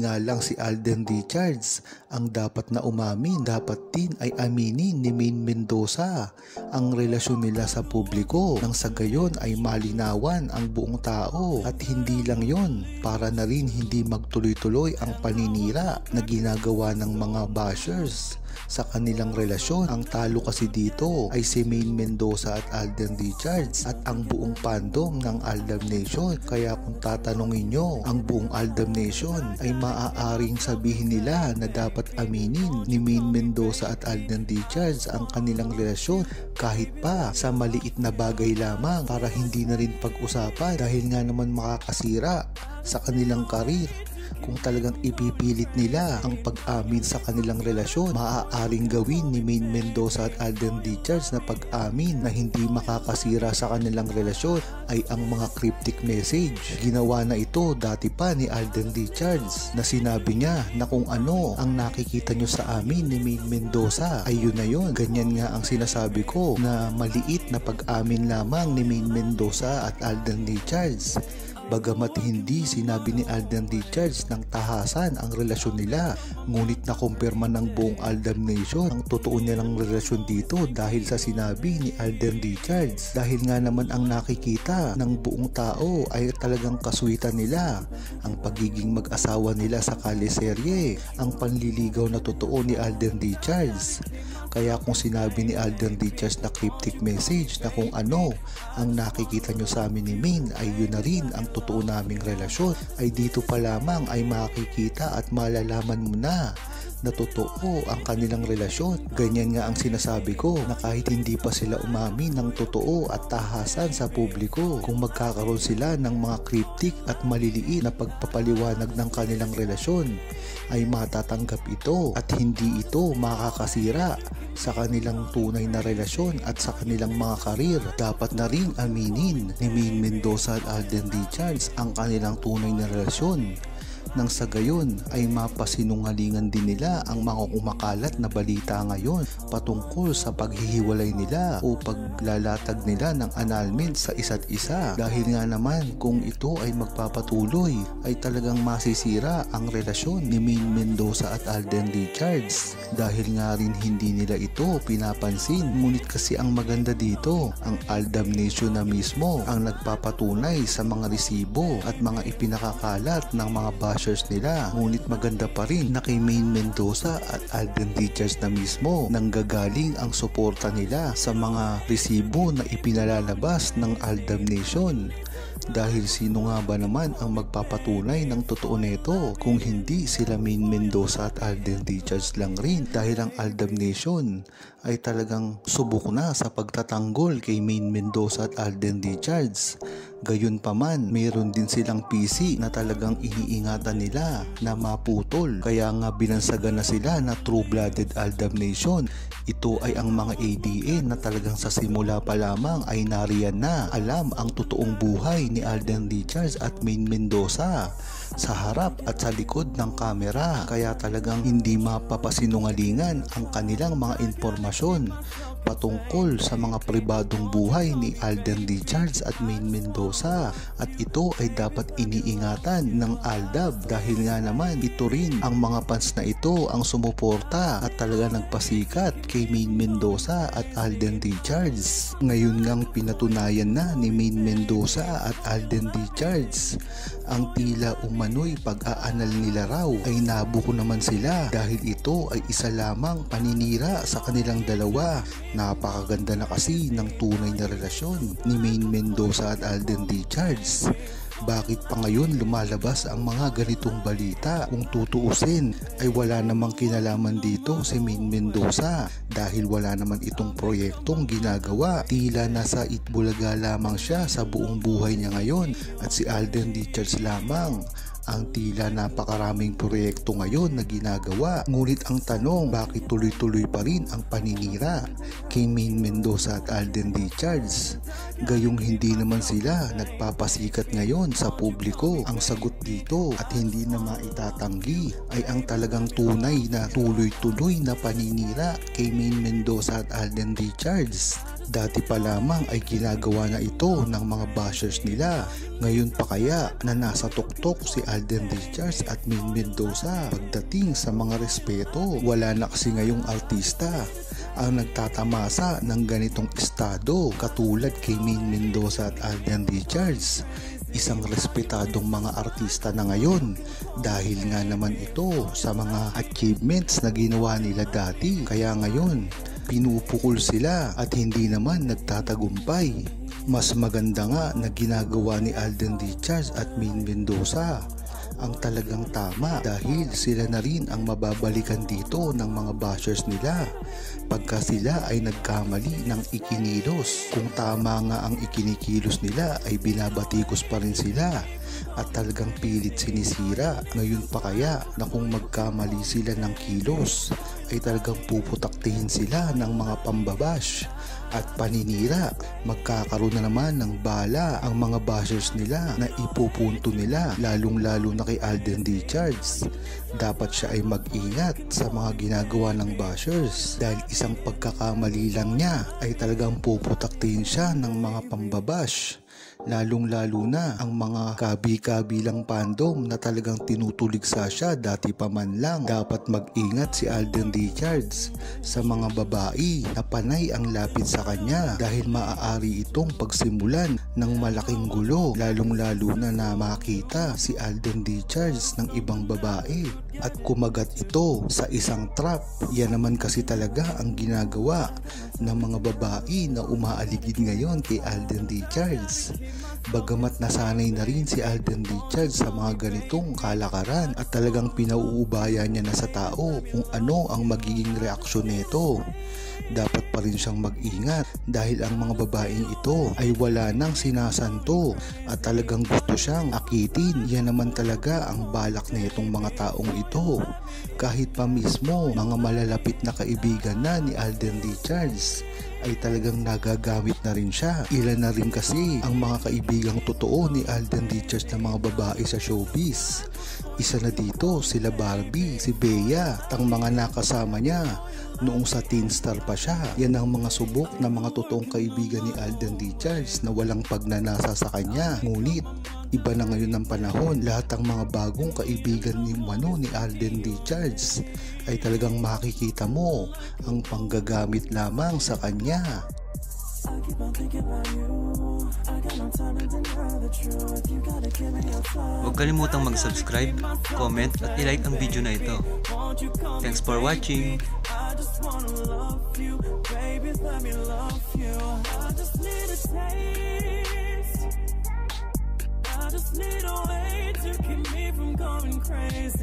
na lang si Alden Richards ang dapat na umamin, dapat din ay aminin ni Maine Mendoza ang relasyon nila sa publiko nang sa gayon ay malinawan ang buong tao. At hindi lang yon, para na rin hindi magtuloy-tuloy ang paninira na ginagawa ng mga bashers sa kanilang relasyon. Ang talo kasi dito ay si Maine Mendoza at Alden Richards at ang buong fandom ng Aldab Nation. Kaya kung tatanungin nyo ang buong Aldab Nation ay maaaring sabihin nila na dapat aminin ni Maine Mendoza at Alden Richards ang kanilang relasyon kahit pa sa maliit na bagay lamang, para hindi na rin pag-usapan dahil nga naman makakasira sa kanilang karir. Kung talagang ipipilit nila ang pag-amin sa kanilang relasyon, maaaring gawin ni Maine Mendoza at Alden Richards na pag-amin na hindi makakasira sa kanilang relasyon ay ang mga cryptic message. Ginawa na ito dati pa ni Alden Richards na sinabi niya na kung ano ang nakikita nyo sa amin ni Maine Mendoza ay yun na yun. Ganyan nga ang sinasabi ko na maliit na pag-amin lamang ni Maine Mendoza at Alden Richards. Bagamat hindi sinabi ni Alden Richards ng tahasan ang relasyon nila, ngunit nakumpirma ng buong Aldab Nation ang totoo nilang relasyon dito dahil sa sinabi ni Alden Richards. Dahil nga naman ang nakikita ng buong tao ay talagang kaswitan nila, ang pagiging mag-asawa nila sa kaleserye, ang panliligaw na totoo ni Alden Richards. Kaya kung sinabi ni Alden Richards na cryptic message na kung ano ang nakikita nyo sa amin ni Maine ay yun na rin ang totoo naming relasyon, ay dito pa lamang ay makikita at malalaman mo na totoo ang kanilang relasyon. Ganyan nga ang sinasabi ko na kahit hindi pa sila umamin ng totoo at tahasan sa publiko, kung magkakaroon sila ng mga cryptic at maliliit na pagpapaliwanag ng kanilang relasyon ay matatanggap ito at hindi ito makakasira sa kanilang tunay na relasyon at sa kanilang mga karir. Dapat na rin aminin ni Maine Mendoza at Alden Richards ang kanilang tunay na relasyon nang sa gayon ay mapasinungalingan din nila ang mga kumakalat na balita ngayon patungkol sa paghihiwalay nila o paglalatag nila ng annulment sa isa't isa. Dahil nga naman kung ito ay magpapatuloy ay talagang masisira ang relasyon ni Maine Mendoza at Alden Richards, dahil nga rin hindi nila ito pinapansin. Ngunit kasi ang maganda dito, ang Aldab Nation na mismo ang nagpapatunay sa mga resibo at mga ipinakakalat ng mga bashers nila. Ngunit maganda pa rin na kay Maine Mendoza at Alden Richards na mismo nanggagaling ang suporta nila sa mga resibo na ipinalalabas ng Aldab Nation. Dahil sino nga ba naman ang magpapatunay ng totoo nito kung hindi sila Maine Mendoza at Alden Richards lang rin, dahil ang Aldab Nation ay talagang subok na sa pagtatanggol kay Maine Mendoza at Alden Richards. Gayunpaman, mayroon din silang PC na talagang iniingatan nila na maputol, kaya nga binansagan na sila na true-blooded Aldab Nation. Ito ay ang mga ADN na talagang sa simula pa lamang ay nariyan na alam ang totoong buhay ni Alden Richards at Maine Mendoza sa harap at sa likod ng kamera, kaya talagang hindi mapapasinungalingan ang kanilang mga impormasyon patungkol sa mga pribadong buhay ni Alden Richards at Maine Mendoza, at ito ay dapat iniingatan ng Aldab dahil nga naman ito rin ang mga fans na ito ang sumuporta at talaga nagpasikat kay Maine Mendoza at Alden Richards. Ngayon ngang pinatunayan na ni Maine Mendoza at Alden Richards ang tila umano'y pag-aanal nila raw ay nabuko naman sila dahil ito ay isa lamang paninira sa kanilang dalawa. Napakaganda na kasi ng tunay na relasyon ni Maine Mendoza at Alden Richards. Bakit pa ngayon lumalabas ang mga ganitong balita? Kung tutuusin ay wala namang kinalaman dito si Maine Mendoza dahil wala naman itong proyektong ginagawa. Tila nasa Itbulaga lamang siya sa buong buhay niya ngayon, at si Alden Richards lamang ang tila napakaraming proyekto ngayon na ginagawa. Ngunit ang tanong, bakit tuloy-tuloy pa rin ang paninira kay Maine Mendoza at Alden Richards? Gayong hindi naman sila nagpapasikat ngayon sa publiko. Ang sagot dito at hindi na maitatanggi ay ang talagang tunay na tuloy-tuloy na paninira kay Maine Mendoza at Alden Richards. Dati pa lamang ay ginagawa na ito ng mga bashers nila. Ngayon pa kaya na nasa tuktok si Alden Richards at Min Mendoza pagdating sa mga respeto? Wala na kasi ngayong artista ang nagtatamasa ng ganitong estado katulad kay Min Mendoza at Alden Richards. Isang respetadong mga artista na ngayon dahil nga naman ito sa mga achievements na ginawa nila dati. Kaya ngayon pinupukol sila at hindi naman nagtatagumpay. Mas maganda nga na ginagawa ni Alden Richards at Min Mendoza ang talagang tama dahil sila na rin ang mababalikan dito ng mga bashers nila pagka sila ay nagkamali ng ikinilos. Kung tama nga ang ikinikilos nila ay binabatikos pa rin sila at talagang pilit sinisira. Ngayon pa kaya na kung magkamali sila ng kilos ay talagang puputaktihin sila ng mga pambabash at paninira. Magkakaroon na naman ng bala ang mga bashers nila na ipupunto nila, lalong lalo na kay Alden Richards. Dapat siya ay mag-ingat sa mga ginagawa ng bashers dahil isang pagkakamali lang niya ay talagang puputaktihin siya ng mga pambabash. Lalong lalo na ang mga kabi-kabilang fandom na talagang tinutuligsa siya dati pa man lang. Dapat mag-ingat si Alden Richards sa mga babae na panay ang lapit sa kanya dahil maaari itong pagsimulan ng malaking gulo, lalong lalo na makita si Alden Richards ng ibang babae at kumagat ito sa isang trap. Yan naman kasi talaga ang ginagawa ng mga babae na umaaligid ngayon kay Alden Richards. Bagamat nasanay na rin si Alden Richards sa mga ganitong kalakaran at talagang pinauubaya niya na sa tao kung ano ang magiging reaksyon nito. Dapat pa rin siyang mag-ingat dahil ang mga babaeng ito ay wala nang sinasanto at talagang gusto siyang akitin. Yan naman talaga ang balak nitong mga taong ito. Kahit pa mismo mga malalapit na kaibigan na ni Alden Richards ay talagang nagagamit na rin siya. Ilan na rin kasi ang mga kaibigang totoo ni Alden Richards na mga babae sa showbiz. Isa na dito sila Barbie, si Bea at ang mga nakasama niya noong sa Teen Star pa siya. Yan ang mga subok na mga totoong kaibigan ni Alden Richards na walang pagnanasa sa kanya. Ngunit iba na ngayon ang panahon, lahat ng mga bagong kaibigan ni Alden Richards ay talagang makikita mo ang panggagamit lamang sa kanya. Huwag kalimutang mag-subscribe, comment at i-like ang video na ito. Thanks for watching! I just need a way to keep me from going crazy.